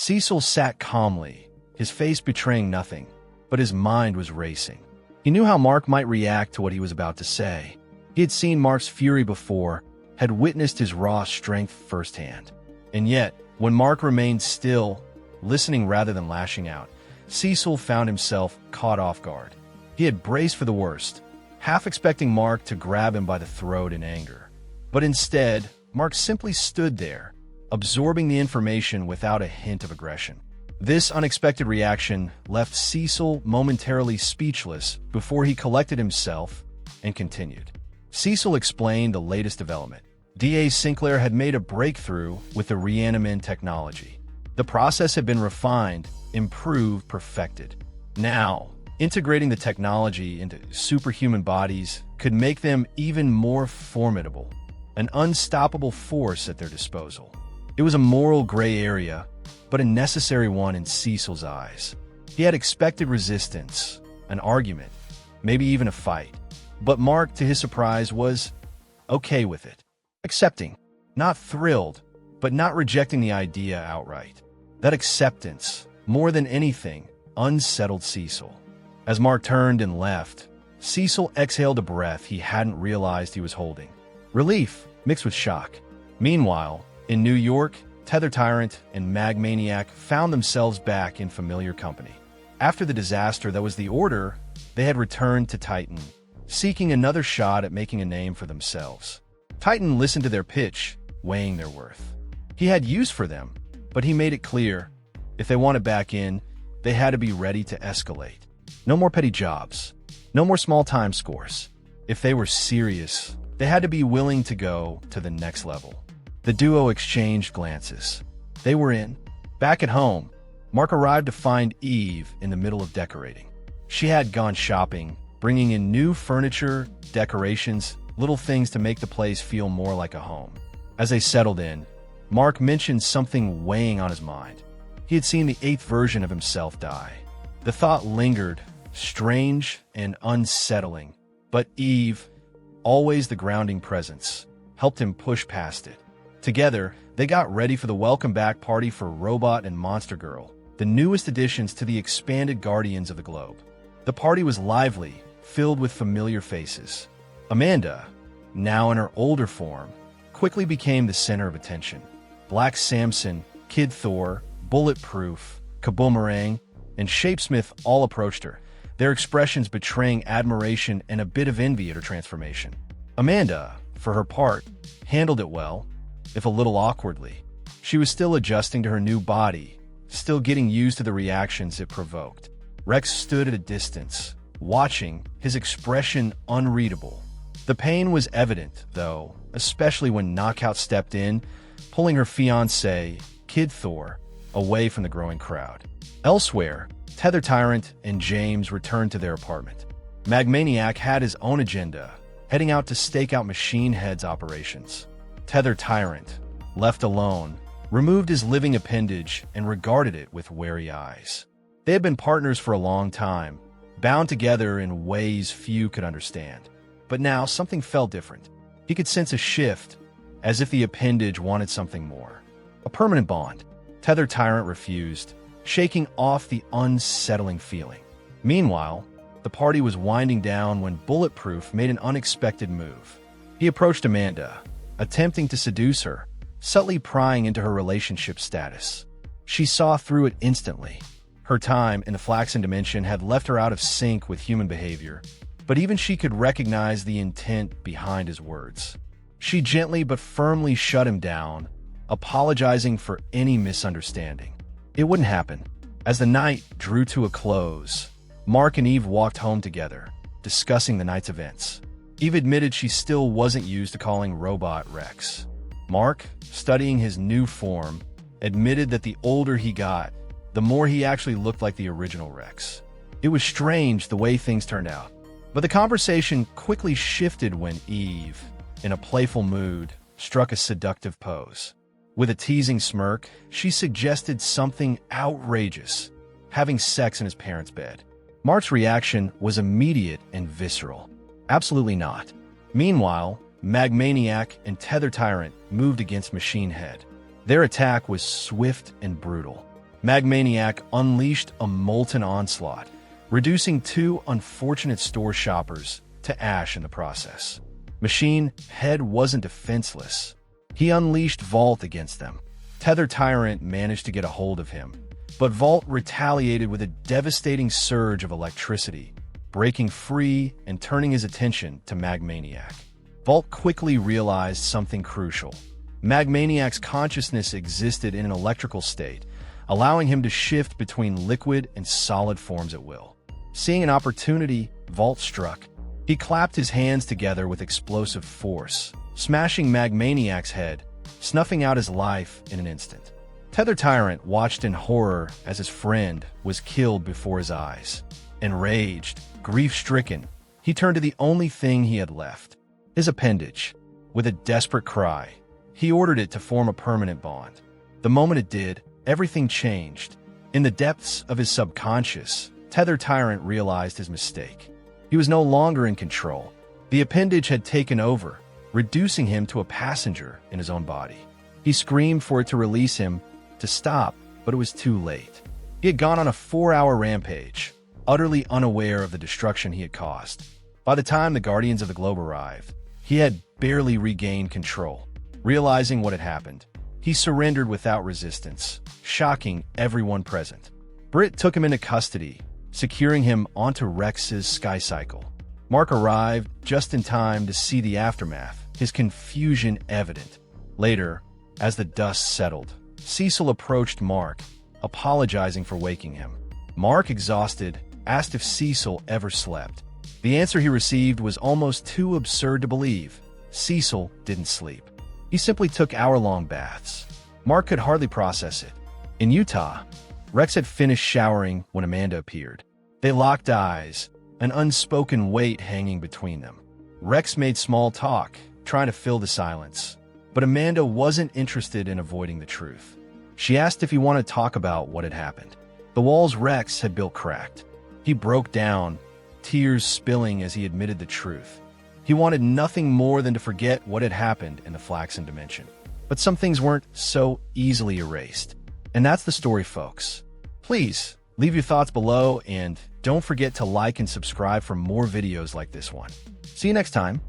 Cecil sat calmly, his face betraying nothing, but his mind was racing. He knew how Mark might react to what he was about to say. He had seen Mark's fury before, had witnessed his raw strength firsthand. And yet, when Mark remained still, listening rather than lashing out, Cecil found himself caught off guard. He had braced for the worst, half expecting Mark to grab him by the throat in anger. But instead, Mark simply stood there, absorbing the information without a hint of aggression. This unexpected reaction left Cecil momentarily speechless before he collected himself and continued. Cecil explained the latest development. DA Sinclair had made a breakthrough with the reanimin technology. The process had been refined, improved, perfected. Now, integrating the technology into superhuman bodies could make them even more formidable, an unstoppable force at their disposal. It was a moral gray area, but a necessary one in Cecil's eyes. He had expected resistance, an argument, maybe even a fight. But Mark, to his surprise, was okay with it. Accepting, not thrilled, but not rejecting the idea outright. That acceptance, more than anything, unsettled Cecil. As Mark turned and left, Cecil exhaled a breath he hadn't realized he was holding. Relief mixed with shock. Meanwhile, in New York, Tether Tyrant and Mag Maniac found themselves back in familiar company. After the disaster that was the Order, they had returned to Titan, seeking another shot at making a name for themselves. Titan listened to their pitch, weighing their worth. He had use for them, but he made it clear, if they wanted back in, they had to be ready to escalate. No more petty jobs. No more small time scores. If they were serious, they had to be willing to go to the next level. The duo exchanged glances. They were in. Back at home, Mark arrived to find Eve in the middle of decorating. She had gone shopping, bringing in new furniture, decorations, little things to make the place feel more like a home. As they settled in, Mark mentioned something weighing on his mind. He had seen the 8th version of himself die. The thought lingered, strange and unsettling, but Eve, always the grounding presence, helped him push past it. Together, they got ready for the welcome back party for Robot and Monster Girl, the newest additions to the expanded Guardians of the Globe. The party was lively, filled with familiar faces. Amanda, now in her older form, quickly became the center of attention. Black Samson, Kid Thor, Bulletproof, Kaboomerang, and Shapesmith all approached her, their expressions betraying admiration and a bit of envy at her transformation. Amanda, for her part, handled it well, if a little awkwardly. She was still adjusting to her new body, still getting used to the reactions it provoked. Rex stood at a distance, watching, his expression unreadable. The pain was evident, though, especially when Knockout stepped in, pulling her fiancé, Kid Thor, away from the growing crowd. Elsewhere, Tether Tyrant and James returned to their apartment. Magmaniac had his own agenda, heading out to stake out Machine Head's operations. Tether Tyrant, left alone, removed his living appendage and regarded it with wary eyes. They had been partners for a long time, bound together in ways few could understand. But now something felt different. He could sense a shift, as if the appendage wanted something more. A permanent bond. Tether Tyrant refused, shaking off the unsettling feeling. Meanwhile, the party was winding down when Bulletproof made an unexpected move. He approached Amanda, attempting to seduce her, subtly prying into her relationship status. She saw through it instantly. Her time in the Flaxen Dimension had left her out of sync with human behavior, but even she could recognize the intent behind his words. She gently but firmly shut him down, apologizing for any misunderstanding. It wouldn't happen. As the night drew to a close, Mark and Eve walked home together, discussing the night's events. Eve admitted she still wasn't used to calling Robot Rex. Mark, studying his new form, admitted that the older he got, the more he actually looked like the original Rex. It was strange the way things turned out. But the conversation quickly shifted when Eve, in a playful mood, struck a seductive pose. With a teasing smirk, she suggested something outrageous, having sex in his parents' bed. Mark's reaction was immediate and visceral. Absolutely not. Meanwhile, Magmaniac and Tether Tyrant moved against Machine Head. Their attack was swift and brutal. Magmaniac unleashed a molten onslaught, reducing two unfortunate store shoppers to ash in the process. Machine Head wasn't defenseless. He unleashed Vault against them. Tether Tyrant managed to get a hold of him, but Vault retaliated with a devastating surge of electricity, breaking free and turning his attention to Magmaniac. Vault quickly realized something crucial. Magmaniac's consciousness existed in an electrical state, allowing him to shift between liquid and solid forms at will. Seeing an opportunity, Vault struck. He clapped his hands together with explosive force, smashing Magmaniac's head, snuffing out his life in an instant. Tether Tyrant watched in horror as his friend was killed before his eyes. Enraged, grief-stricken, he turned to the only thing he had left, his appendage. With a desperate cry, he ordered it to form a permanent bond. The moment it did, everything changed. In the depths of his subconscious, Tether Tyrant realized his mistake. He was no longer in control. The appendage had taken over, reducing him to a passenger in his own body. He screamed for it to release him, to stop, but it was too late. He had gone on a 4-hour rampage, utterly unaware of the destruction he had caused. By the time the Guardians of the Globe arrived, he had barely regained control. Realizing what had happened, he surrendered without resistance, shocking everyone present. Britt took him into custody, securing him onto Rex's Skycycle. Mark arrived just in time to see the aftermath, his confusion evident. Later, as the dust settled, Cecil approached Mark, apologizing for waking him. Mark, exhausted, asked if Cecil ever slept. The answer he received was almost too absurd to believe. Cecil didn't sleep. He simply took hour-long baths. Mark could hardly process it. In Utah, Rex had finished showering when Amanda appeared. They locked eyes, an unspoken weight hanging between them. Rex made small talk, trying to fill the silence, but Amanda wasn't interested in avoiding the truth. She asked if he wanted to talk about what had happened. The walls Rex had built cracked. He broke down, tears spilling as he admitted the truth. He wanted nothing more than to forget what had happened in the Flaxen Dimension. But some things weren't so easily erased. And that's the story, folks. Please, leave your thoughts below and don't forget to like and subscribe for more videos like this one. See you next time.